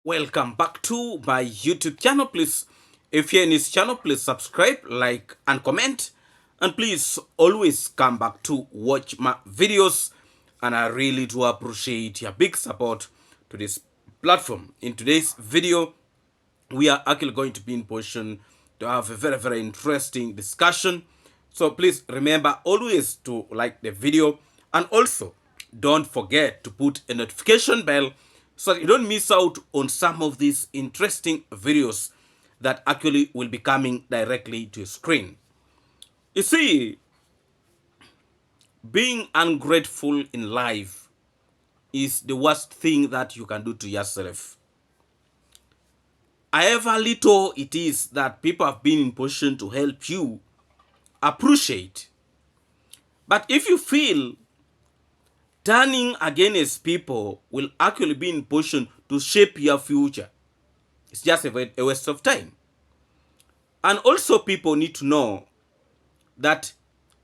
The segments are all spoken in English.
Welcome back to my YouTube channel. Please, if you're in this channel, please subscribe, like, and comment. And please always come back to watch my videos. And I really do appreciate your big support to this platform. In today's video, we are actually going to be in position to have a very interesting discussion. So please remember always to like the video, and also don't forget to put a notification bell so that you don't miss out on some of these interesting videos that actually will be coming directly to your screen. You see, being ungrateful in life is the worst thing that you can do to yourself. However little it is that people have been in position to help you, appreciate. But if you feel turning against people will actually be in position to shape your future, it's just a waste of time. And also people need to know that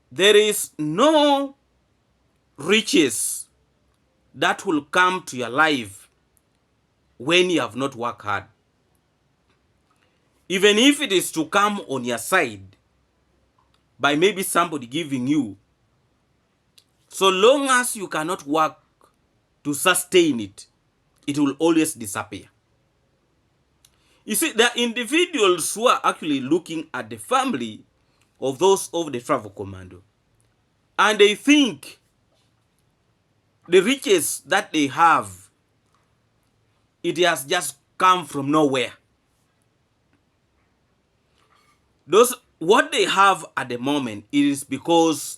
there is no riches that will come to your life when you have not worked hard. Even if it is to come on your side by maybe somebody giving you, so long as you cannot work to sustain it, it will always disappear. You see, there are individuals who are actually looking at the family of those of the travel commando, and they think the riches that they have, it has just come from nowhere. What they have at the moment, it is because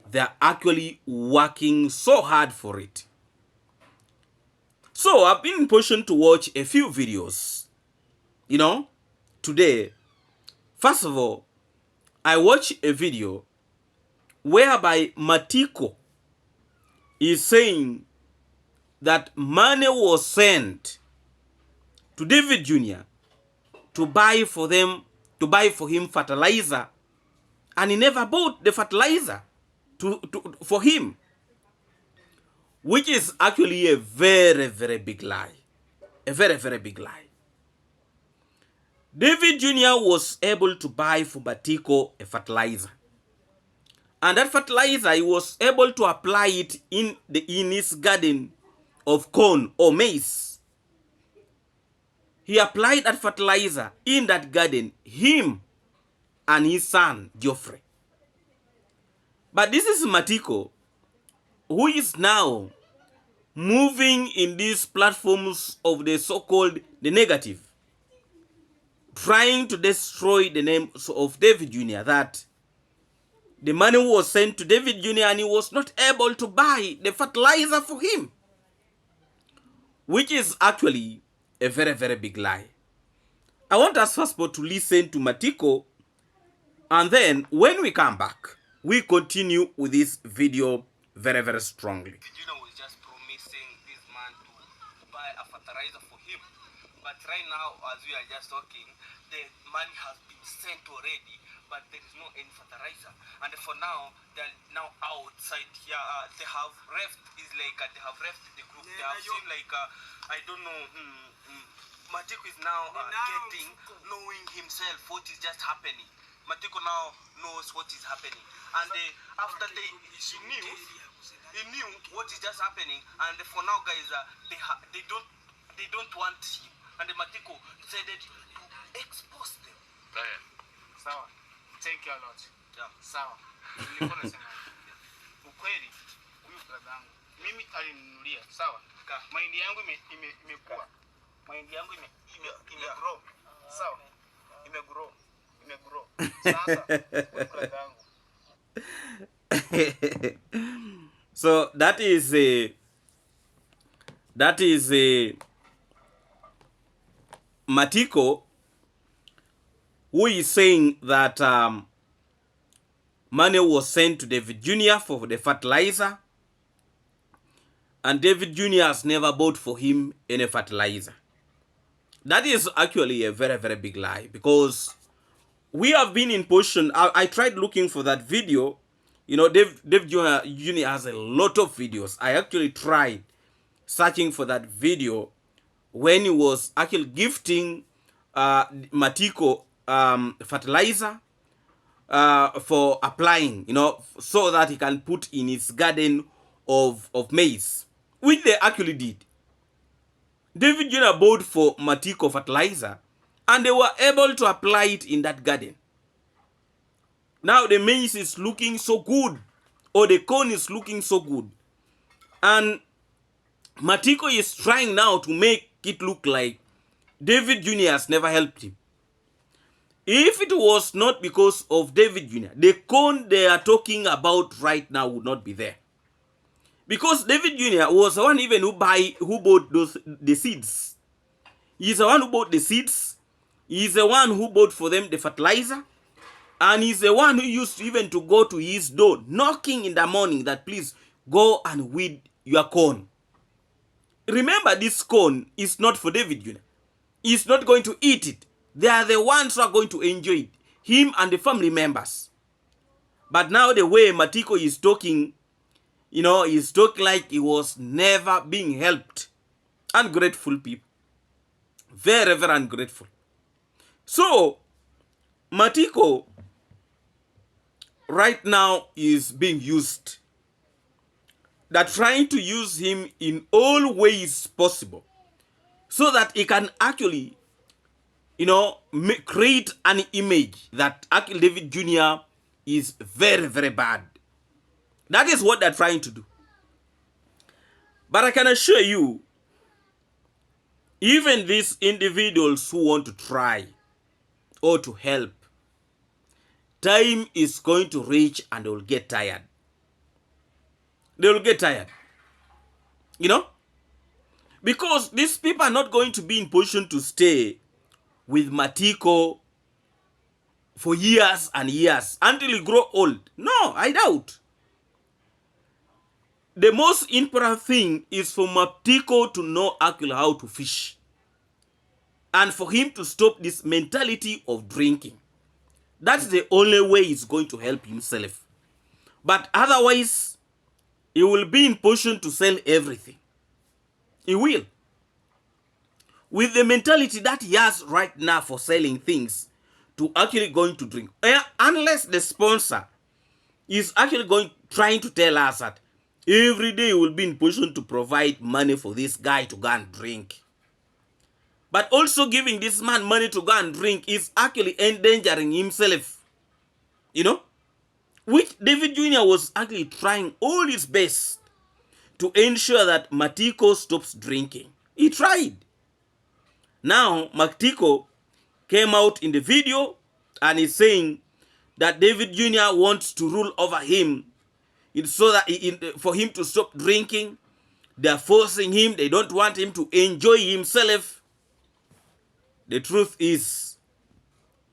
they're actually working so hard for it. So I've been in position to watch a few videos, today. First of all, I watched a video whereby Matiko is saying that money was sent to David Jr. to buy for him fertilizer, and he never bought the fertilizer for him, which is actually a very big lie. A very big lie. David Jr. was able to buy for Matiko a fertilizer, and that fertilizer he was able to apply it in his garden of corn or maize. He applied that fertilizer in that garden, him and his son Geoffrey. But this is Matiko, who is now moving in these platforms of the so-called the negative, trying to destroy the name of David Jr., that the money was sent to David Jr. and he was not able to buy the fertilizer for him, which is actually a very big lie. I want us first of all to listen to Matiko, and then when we come back, we continue with this video very strongly. Mayuguno was just promising this man to buy a fertilizer for him. But right now, as we are just talking, the money has been sent already, but there is no any fertilizer. And for now, they're now outside here. They have left, they have left the group. They have seen I don't know, Matiko is now knowing himself what is just happening. Matiko now knows what is happening, and after he knew what is just happening, and for now, guys, they don't want him, and the Matiko decided to expose them. Yeah. Sawa. Thank you a lot. Yeah. Sawa. Nilikuwa nasema ukweli, huyu brother yangu mimi alininunulia, sawa? Mahindi yangu imekuwa. Mahindi yangu imegrow. Sawa? Imegrow. Sasa brother yangu. So that is Matiko, who is saying that money was sent to David Jr. for the fertilizer, and David Jr. has never bought for him any fertilizer. That is actually a very big lie, because we have been in position. I tried looking for that video. Dave Jr. has a lot of videos. I actually tried searching for that video when he was actually gifting Matiko fertilizer for applying, so that he can put in his garden of maize, which they actually did. David Jr. bought for Matiko fertilizer, and they were able to apply it in that garden. Now the maize is looking so good, or the corn is looking so good, and Matiko is trying now to make it look like David Jr. has never helped him. If it was not because of David Jr., the corn they are talking about right now would not be there. Because David Jr. was the one even who bought the seeds. He's the one who bought the seeds. He's the one who bought for them the fertilizer. And he's the one who used even to go to his door, knocking in the morning that please go and weed your corn. Remember, this corn is not for David Jr. He's not going to eat it. They are the ones who are going to enjoy it, him and the family members. But now the way Matiko is talking, he's talking like he was never being helped. Ungrateful people. Very, very ungrateful. So, Matiko right now is being used. They're trying to use him in all ways possible so that he can actually, create an image that actually David Jr. is very, very bad. That is what they're trying to do. But I can assure you, even these individuals who want to try or to help, time is going to reach and they will get tired. They will get tired. Because these people are not going to be in position to stay with Matiko for years and years until you grow old. No, I doubt. The most important thing is for Matiko to know actually how to fish. And for him to stop this mentality of drinking. That's the only way he's going to help himself. But otherwise, he will be in position to sell everything. He will. With the mentality that he has right now for selling things, to actually going to drink. Unless the sponsor is actually trying to tell us that every day he will be in position to provide money for this guy to go and drink. But also giving this man money to go and drink is actually endangering himself. Which David Jr. was actually trying all his best to ensure that Matiko stops drinking. He tried. Now, Matiko came out in the video and is saying that David Jr. wants to rule over him so that for him to stop drinking. They're forcing him. They don't want him to enjoy himself. The truth is,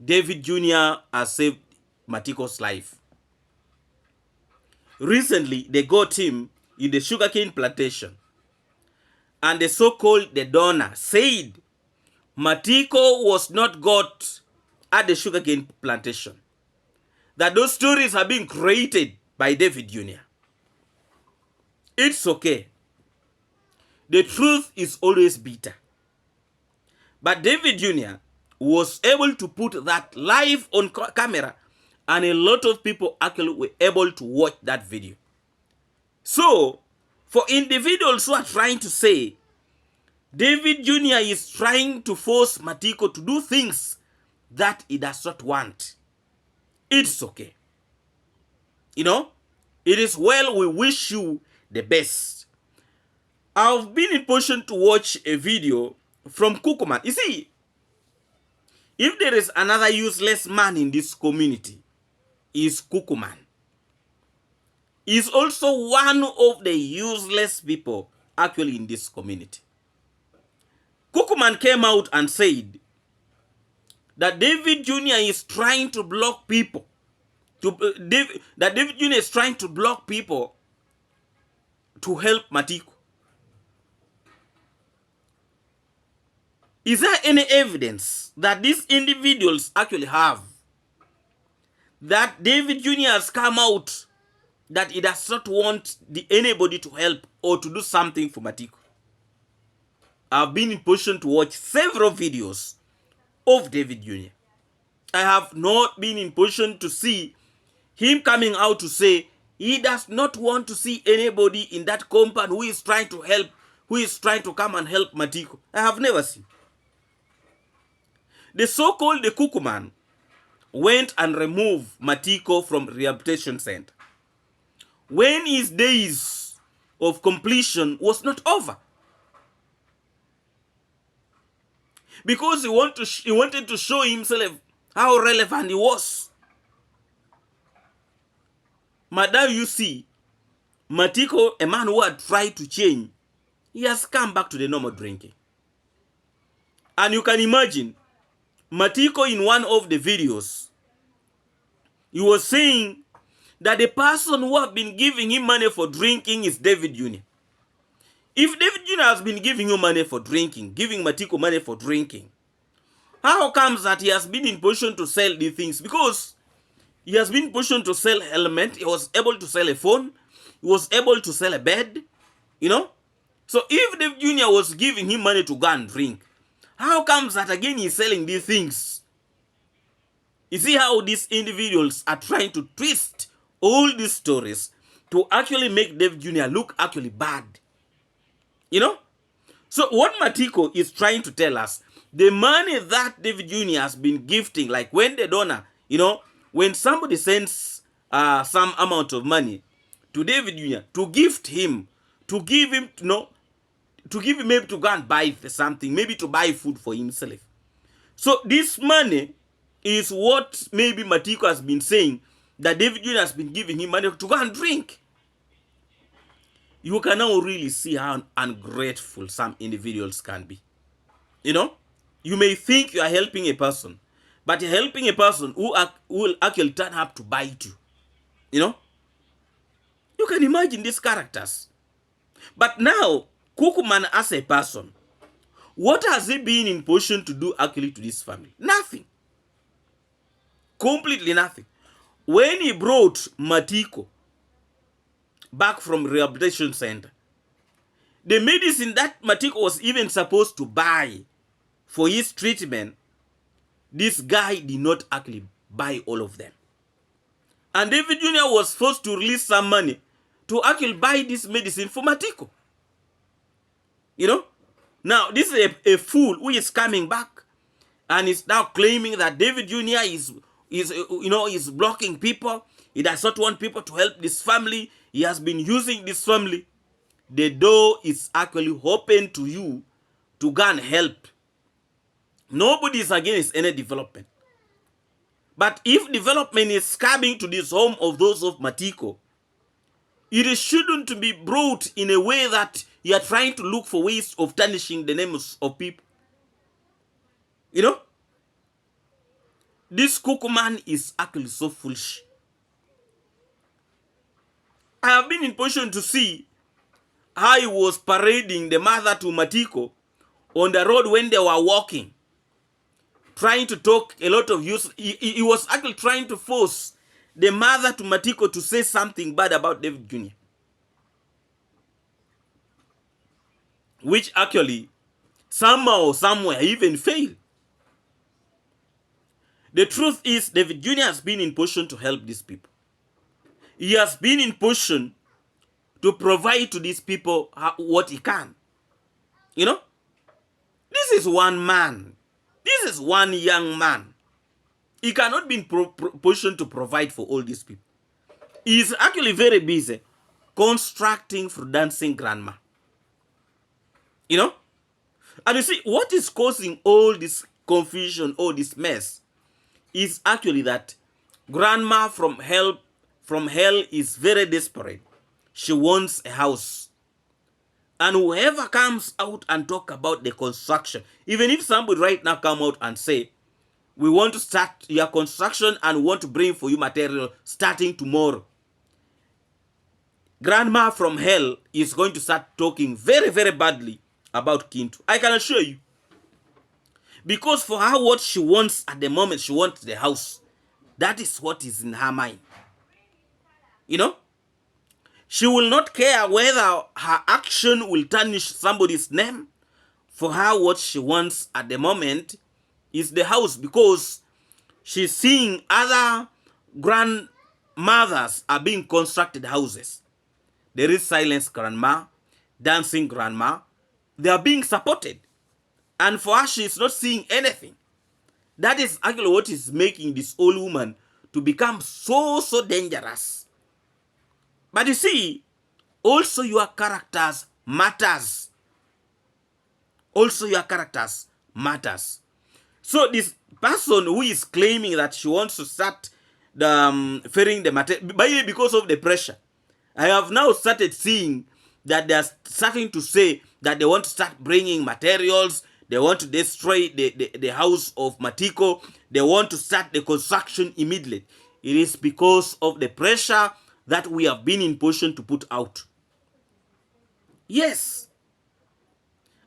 David Jr. has saved Matiko's life. Recently, they got him in the sugarcane plantation. And the so-called the donor said Matiko was not got at the sugarcane plantation. That those stories are being created by David Jr. It's okay. The truth is always bitter. But David Jr. was able to put that live on camera, and a lot of people actually were able to watch that video. So, for individuals who are trying to say David Jr. is trying to force Matiko to do things that he does not want, it's okay. It is well, we wish you the best. I've been in position to watch a video from Kukuman. You see, if there is another useless man in this community, is Kukuman. He's also one of the useless people actually in this community. Kukuman came out and said that David Jr. is trying to block people. That David Jr. is trying to block people to help Matiko. Is there any evidence that these individuals actually have that David Jr. has come out that he does not want anybody to help or to do something for Matiko? I've been in position to watch several videos of David Jr. I have not been in position to see him coming out to say he does not want to see anybody in that compound who is trying to help, who is trying to come and help Matiko. I have never seen. The so-called the Cuckoo Man went and removed Matiko from rehabilitation center when his days of completion was not over, because he wanted to show himself how relevant he was. Madam, you see, Matiko, a man who had tried to change, he has come back to the normal drinking. And you can imagine, Matiko in one of the videos, he was saying that the person who have been giving him money for drinking is David Jr. If David Jr. has been giving you money for drinking, giving Matiko money for drinking, how comes that he has been in position to sell these things? Because he has been in position to sell helmet, he was able to sell a phone, he was able to sell a bed, you know? So if David Jr. was giving him money to go and drink, how comes that again he's selling these things? You see how these individuals are trying to twist all these stories to actually make David Jr. look actually bad. You know? So what Matiko is trying to tell us, the money that David Jr. has been gifting, like when the donor, you know, when somebody sends some amount of money to David Jr. to gift him, to give him, you know, to give him maybe to go and buy something, maybe to buy food for himself. So this money is what maybe Matiko has been saying, that David Jr. has been giving him money to go and drink. You can now really see how ungrateful some individuals can be. You know, you may think you are helping a person, but you're helping a person who will actually turn up to bite you. You know, you can imagine these characters. But now, Cuckoo Man as a person, what has he been in position to do actually to this family? Nothing. Completely nothing. When he brought Matiko back from rehabilitation center, the medicine that Matiko was even supposed to buy for his treatment, this guy did not actually buy all of them. And David Jr. was forced to release some money to actually buy this medicine for Matiko. You know? Now, this is a fool who is coming back and is now claiming that David Jr. is blocking people. He does not want people to help this family. He has been using this family. The door is actually open to you to go and help. Nobody is against any development. But if development is coming to this home of those of Matiko, it shouldn't be brought in a way that you are trying to look for ways of tarnishing the names of people. You know? This Cuckoo Man is actually so foolish. I have been in position to see how he was parading the mother to Matiko on the road when they were walking, trying to talk a lot of use. He was actually trying to force the mother to Matiko to say something bad about David Jr., which actually somehow or somewhere even failed. The truth is, David Jr. has been in position to help these people. He has been in position to provide to these people what he can. You know? This is one man. This is one young man. He cannot be in position to provide for all these people. He is actually very busy constructing for dancing grandma. You know? And you see, what is causing all this confusion, all this mess, is actually that grandma from hell is very desperate. She wants a house. And whoever comes out and talk about the construction, even if somebody right now come out and say, we want to start your construction and want to bring for you material starting tomorrow, grandma from hell is going to start talking very, very badly about Kintu. I can assure you. Because for her, what she wants at the moment, she wants the house. That is what is in her mind. You know? She will not care whether her action will tarnish somebody's name. For her, what she wants at the moment is the house, because she's seeing other grandmothers are being constructed houses. There is silence grandma, dancing grandma. They are being supported. And for her, she is not seeing anything. That is actually what is making this old woman to become so dangerous. But you see, also your characters matters. Also your characters matters. So this person who is claiming that she wants to start the ferrying the material because of the pressure, I have now started seeing that they are starting to say that they want to start bringing materials. They want to destroy the house of Matiko. They want to start the construction immediately. It is because of the pressure that we have been in position to put out. Yes.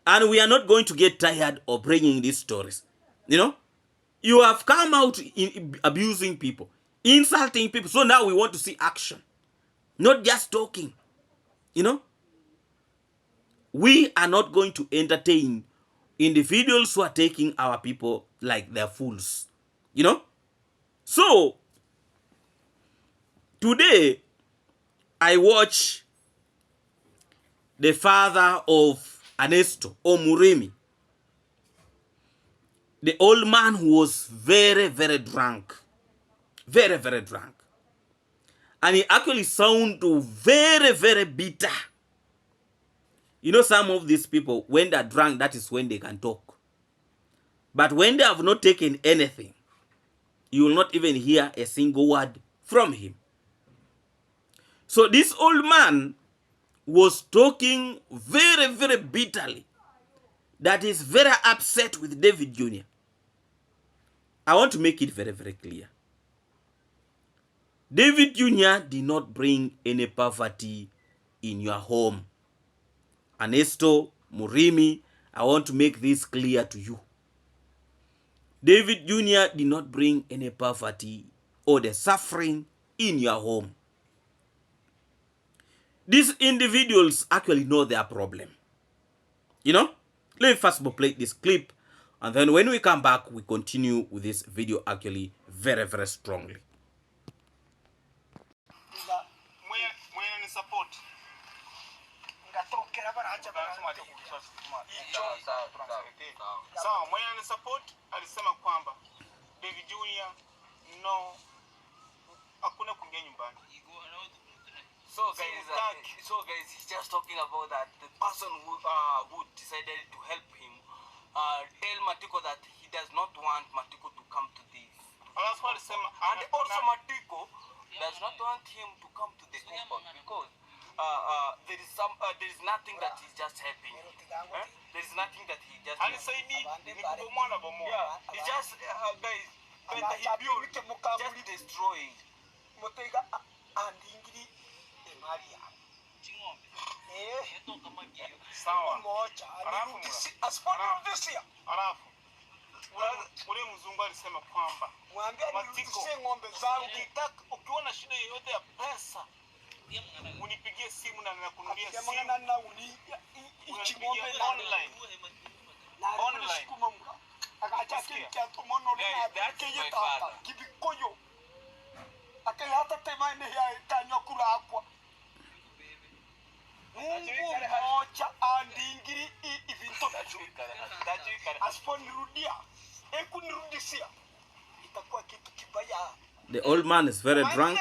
And we are not going to get tired of bringing these stories. You know, you have come out in abusing people, insulting people. So now we want to see action, not just talking. You know, we are not going to entertain individuals who are taking our people like they're fools. You know, so today I watch the father of Ernesto or Murimi, the old man who was very drunk. Very drunk. And he actually sounded very bitter. You know, some of these people, when they're drunk, that is when they can talk. But when they have not taken anything, you will not even hear a single word from him. So this old man was talking very bitterly, that is very upset with David Jr. I want to make it very clear. David Jr. did not bring any poverty in your home. Ernesto, Murimi, I want to make this clear to you. David Jr. did not bring any poverty or the suffering in your home. These individuals actually know their problem. You know? Let me first play this clip, and then when we come back, we continue with this video actually very strongly. Sawa, mwenye ni support alisema kwamba Davy Junior no hakuna kuingia nyumbani. So guys, he's just talking about that the person who decided to help him tell Matiko that he does not want Matiko to come to this. And also Matiko does not want him to come to the compound because there is nothing that he's just helping. There is nothing that he just. And so he just guys, he built just destroying. Sawa. Ule mzungu alisema kwamba Matiko, ukiona shida yoyote ya pesa unipigie simu na ninakununulia simu. Unipigie online. The old man is very drunk.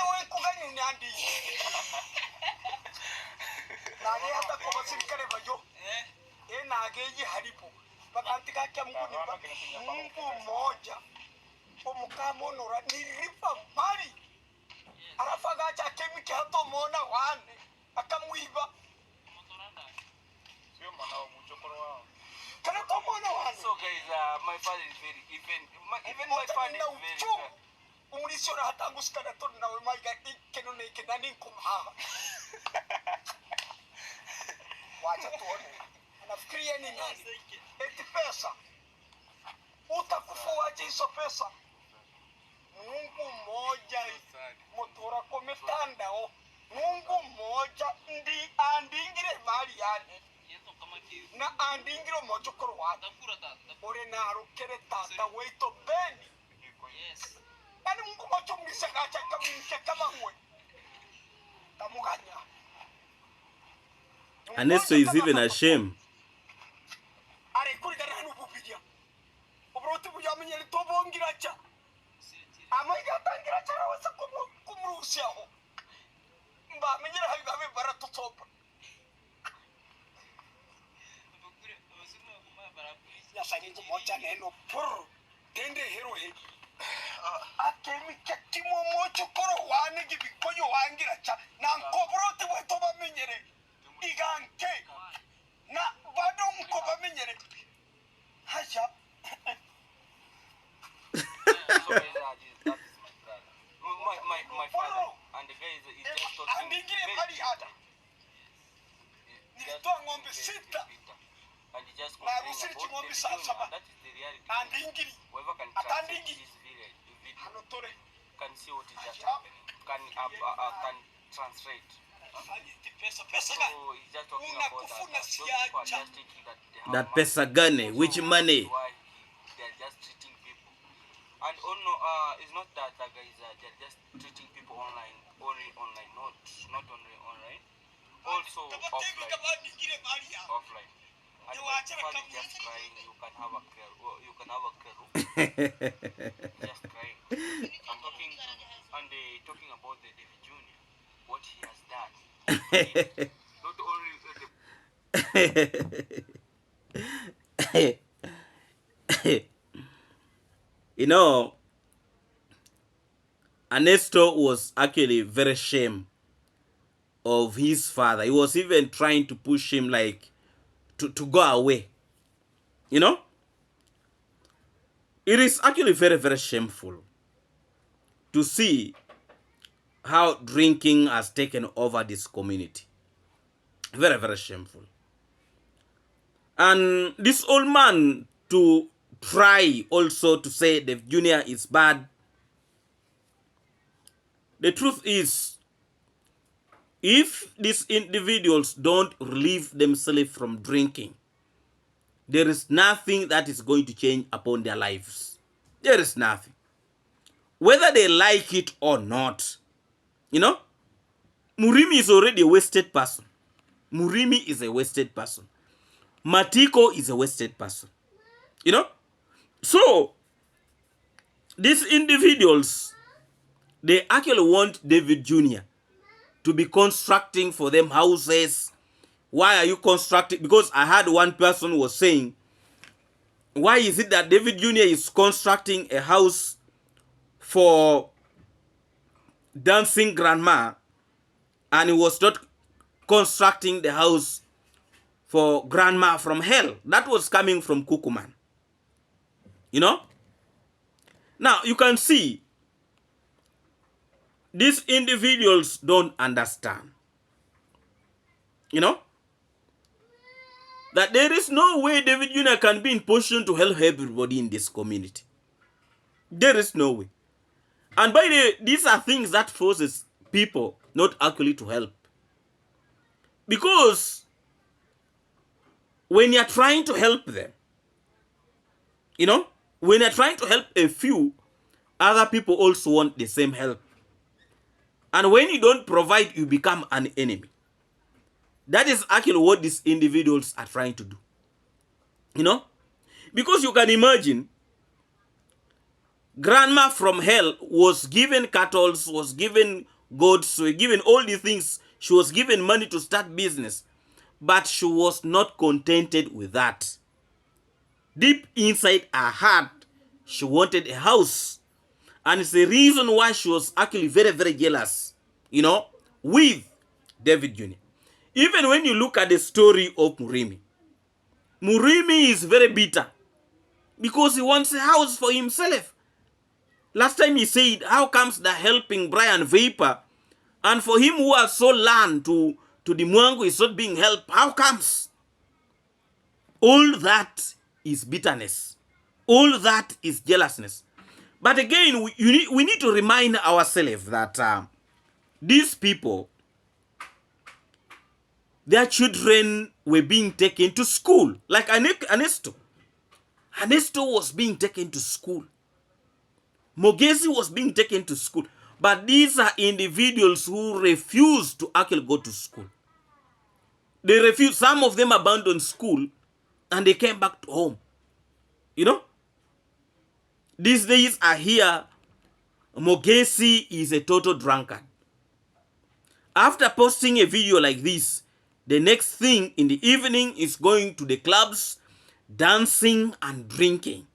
So guys, my father is very even my father is very Umunisiona hata ngusikana to na maiga kenone kenani kumha. Wacha tuone. Anafikiria ni nani? Eti pesa. Utakufuaje hizo pesa? Mungu mmoja motora kometandao. Mungu mmoja ndi andingire mali yani. na andingiro mochokoro wada ore na rokere tata weito beni yes ani mungu mocho mgisaka chaka kama mwe tamuganya Anesto is even ashamed. Are kuri dara hanu bubidia obroti buya menyeli tobongira cha amaiga tangira cha rawasa kumrusia ho mba menyela hayo gabe barato topa ya saringo mocha neno pur tende hero he akemi ketimo mocho koro wane gibi koyo wangira cha na nkobroti weto ba menyere iganke na bado mkoba menyere hasha my father and the guy is just talking andingire pali hata nilitoa ng'ombe sita and he just na rusiri ng'ombe saba that is the reality. andingiri Whoever can atandingi this video anotore can see what is just happening, can translate. pesa So he's just talking about that. Those people are just thinking that they have That pesa gane, which money? why they are just treating people. And oh no, it's not that guys they're just treating people online, only online, not only online, also offline. Offline. And when somebody is just crying, you can have a care. You can have a care. Just crying. I'm talking, and they talking about the Davy Jr. What he has done. Not only You know, Ernesto was actually very ashamed of his father. He was even trying to push him like to go away. You know? It is actually very, very shameful to see how drinking has taken over this community. Very, very shameful. And this old man to try also to say the junior is bad. The truth is, if these individuals don't relieve themselves from drinking, there is nothing that is going to change upon their lives. There is nothing. Whether they like it or not, you know, Murimi is already a wasted person. Murimi is a wasted person. Matiko is a wasted person. You know? So, these individuals, they actually want David Jr. to be constructing for them houses. Why are you constructing? Because I heard one person was saying, why is it that David Jr. is constructing a house for dancing grandma and he was not constructing the house for grandma from hell? That was coming from Kukuman. You know? Now, you can see these individuals don't understand. You know? That there is no way David Jr. can be in position to help everybody in this community. There is no way. And by the way, these are things that forces people not actually to help. Because when you're trying to help them, you know, when you're trying to help a few, other people also want the same help. And when you don't provide, you become an enemy. That is actually what these individuals are trying to do. You know? Because you can imagine, grandma from hell was given cattle, was given goats, was given all these things. She was given money to start business. But she was not contented with that. Deep inside her heart, she wanted a house. And it's the reason why she was actually very, very jealous, you know, with David Jr. Even when you look at the story of Murimi, Murimi is very bitter because he wants a house for himself. Last time he said, how comes the helping Brian Vapor, and for him who has so land to the Mwangu is not being helped? How comes? All that is bitterness. All that is jealousness. But again, we need to remind ourselves that these people, their children were being taken to school. Like Anesto. Anesto was being taken to school. Mogesi was being taken to school. But these are individuals who refuse to actually go to school. They refused. Some of them abandoned school and they came back to home. You know? These days are here. Mogesi is a total drunkard. After posting a video like this, the next thing in the evening is going to the clubs, dancing and drinking.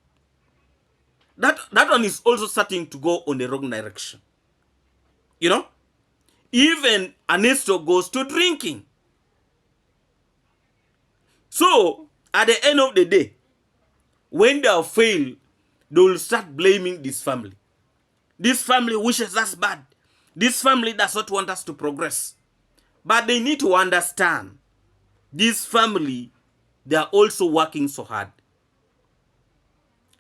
That one is also starting to go on the wrong direction. You know? Even Anesto goes to drinking. So, at the end of the day, when they have failed, they will start blaming this family. This family wishes us bad. This family does not want us to progress. But they need to understand, this family, they are also working so hard.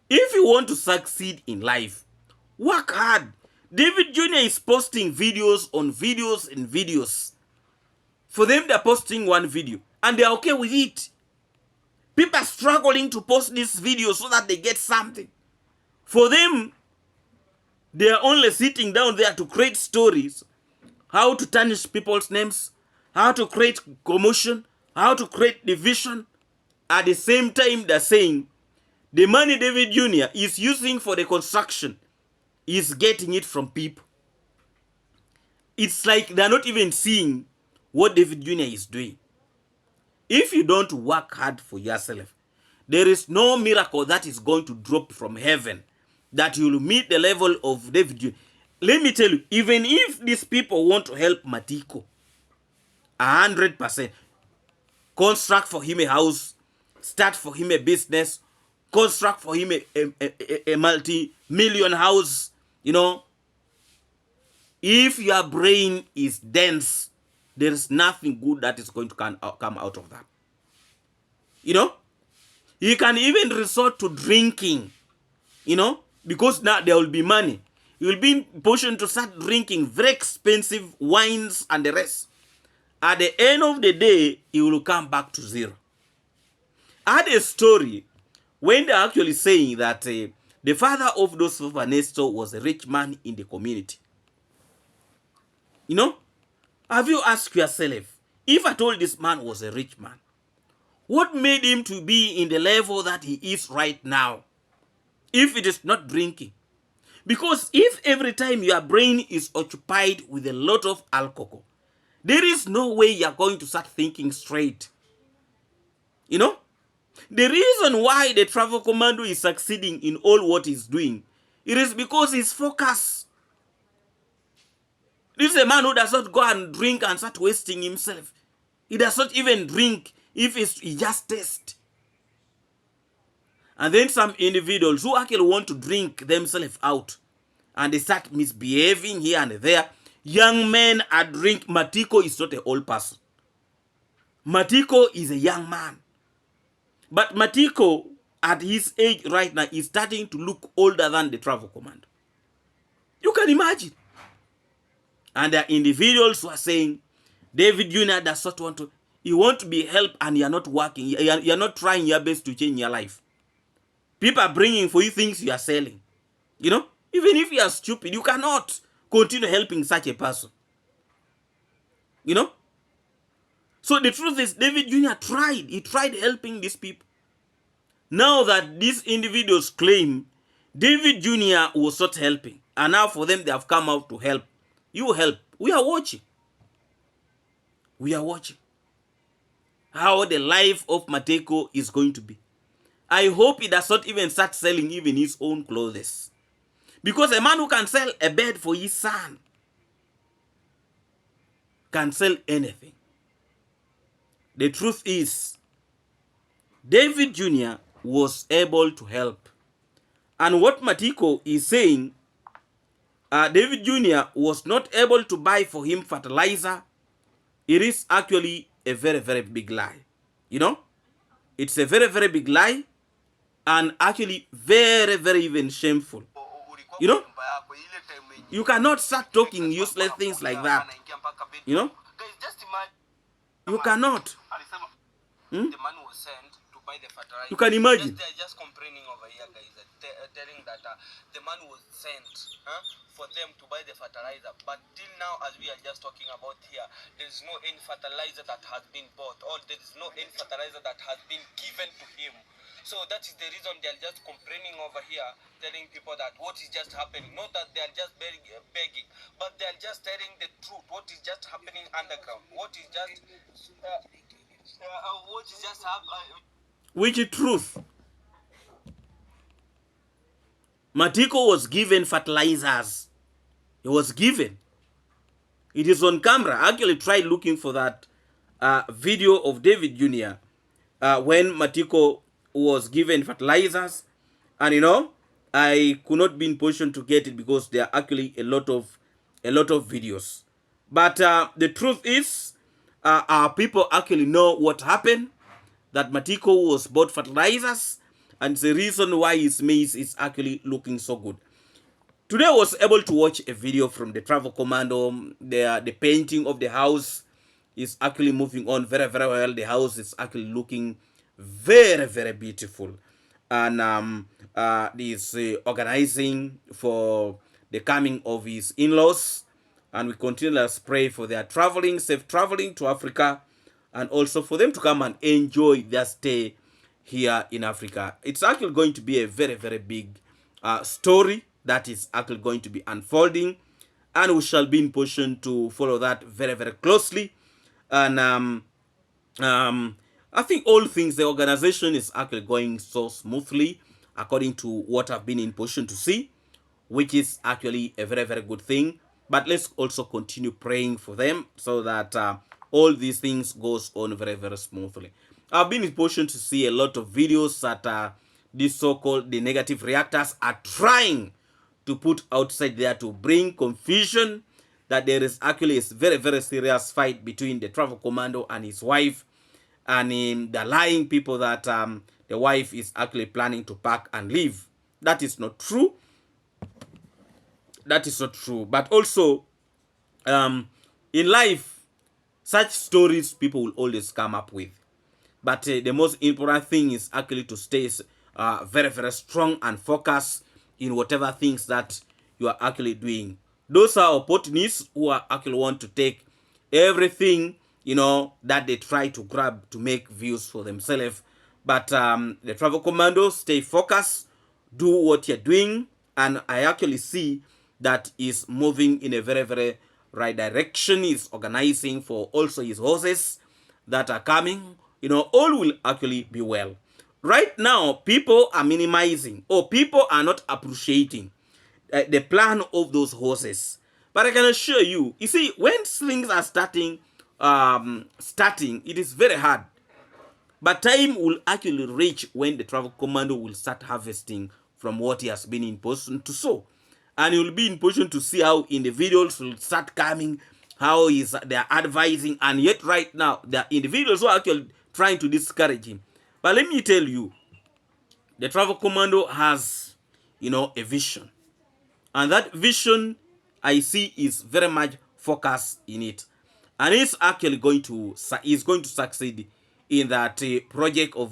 If you want to succeed in life, work hard. David Jr. is posting videos on videos and videos. For them, they're posting one video and they're okay with it. People are struggling to post this video so that they get something. For them, they are only sitting down there to create stories, how to tarnish people's names, how to create commotion, how to create division. At the same time, they're saying the money David Jr. is using for the construction is getting it from people. It's like they're not even seeing what David Jr. is doing. If you don't work hard for yourself, there is no miracle that is going to drop from heaven that you will meet the level of David Jr. Let me tell you, even if these people want to help Matiko, 100%, construct for him a house, start for him a business, construct for him a multi-million house, you know, if your brain is dense, there is nothing good that is going to come out of that. You know, you can even resort to drinking, you know, because now there will be money. You will be in position to start drinking very expensive wines and the rest. At the end of the day, you will come back to zero. I had a story when they're actually saying that the father of those of Ernesto was a rich man in the community. You know, have you asked yourself, if at all this man was a rich man, what made him to be in the level that he is right now? If it is not drinking. Because if every time your brain is occupied with a lot of alcohol, there is no way you're going to start thinking straight. You know? The reason why the travel commando is succeeding in all what he's doing, it is because he's focused. This is a man who does not go and drink and start wasting himself. He does not even drink if he just tastes. And then some individuals who actually want to drink themselves out and they start misbehaving here and there. Young men are drink. Matiko is not an old person. Matiko is a young man. But Matiko, at his age right now, is starting to look older than the travel commando. You can imagine. And there are individuals who are saying, David Jr. does not want to, you want to be helped and you're not working. You're not trying your best to change your life. People are bringing for you things you are selling. You know, even if you are stupid, you cannot continue helping such a person. You know? So the truth is, David Jr. tried. He tried helping these people. Now that these individuals claim David Jr. was not helping, and now for them they have come out to help. You help. We are watching. We are watching how the life of Mateko is going to be. I hope he does not even start selling even his own clothes. Because a man who can sell a bed for his son can sell anything. The truth is, David Jr. was able to help. And what Matiko is saying, David Jr. was not able to buy for him fertilizer. It is actually a very, very big lie. You know? It's a very, very big lie. And actually very, very even shameful. You know? You cannot start talking useless things like that. You know? You cannot. The man was sent to buy the fertilizer. You can imagine. They're just complaining over here, guys, telling that the man was sent for them to buy the fertilizer. But till now, as we are just talking about here, there is no any fertilizer that has been bought, or there is no any fertilizer that has been given to him. So that is the reason they are just complaining over here, telling people that what is just happening. Not that they are just begging, but they are just telling the truth. What is just happening underground? What is just happening? Which is truth? Matiko was given fertilizers. He was given. It is on camera. I actually tried looking for that video of David Jr. When Matiko was given fertilizers, and I could not be in position to get it because there are actually a lot of videos. But the truth is, our people actually know what happened. That Matiko was bought fertilizers, and the reason why his maize is actually looking so good. Today I was able to watch a video from the travel commando. The painting of the house is actually moving on very, very well. The house is actually looking very, very beautiful. And he's organizing for the coming of his in-laws. And we continue to pray for their traveling, safe traveling to Africa, and also for them to come and enjoy their stay here in Africa. It's actually going to be a very, very big story that is actually going to be unfolding, and we shall be in position to follow that very, very closely. And I think all things, the organization is actually going so smoothly according to what I've been in position to see, which is actually a very, very good thing. But let's also continue praying for them so that all these things goes on very, very smoothly. I've been in position to see a lot of videos that these so-called the negative reactors are trying to put outside there to bring confusion that there is actually a very, very serious fight between the travel commando and his wife, and they're lying people that the wife is actually planning to pack and leave. That is not true. That is not true. But also, in life, such stories people will always come up with. But the most important thing is actually to stay very, very strong and focused in whatever things that you are actually doing. Those are opportunists who are actually want to take everything, that they try to grab to make views for themselves. But the travel commandos, stay focused, do what you're doing, and I actually see that is moving in a very, very right direction. He's organizing for also his horses that are coming. All will actually be well. Right now, people are minimizing, or people are not appreciating the plan of those horses. But I can assure you, you see, when things are starting, it is very hard. But time will actually reach when the travel commando will start harvesting from what he has been in position to sow. And he will be in position to see how individuals will start coming, how they are advising, and yet right now, there are individuals who are actually trying to discourage him. But let me tell you, the travel commando has, a vision. And that vision, I see, is very much focused in it. And he's actually going to succeed in that project of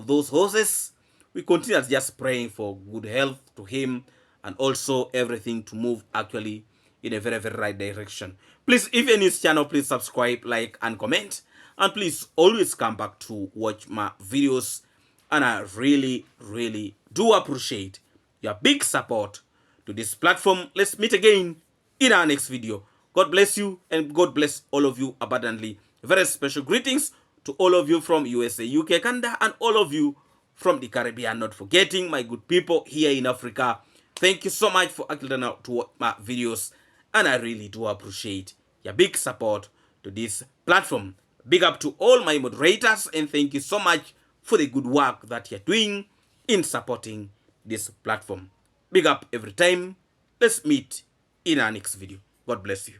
those horses. We continue just praying for good health to him, and also everything to move actually in a very, very right direction. Please, if you're in this channel, please subscribe, like, and comment. And please always come back to watch my videos. And I really, really do appreciate your big support to this platform. Let's meet again in our next video. God bless you, and God bless all of you abundantly. Very special greetings to all of you from USA, UK, Canada, and all of you from the Caribbean. Not forgetting my good people here in Africa. Thank you so much for actually to watch my videos, and I really do appreciate your big support to this platform. Big up to all my moderators, and thank you so much for the good work that you're doing in supporting this platform. Big up every time. Let's meet in our next video. God bless you.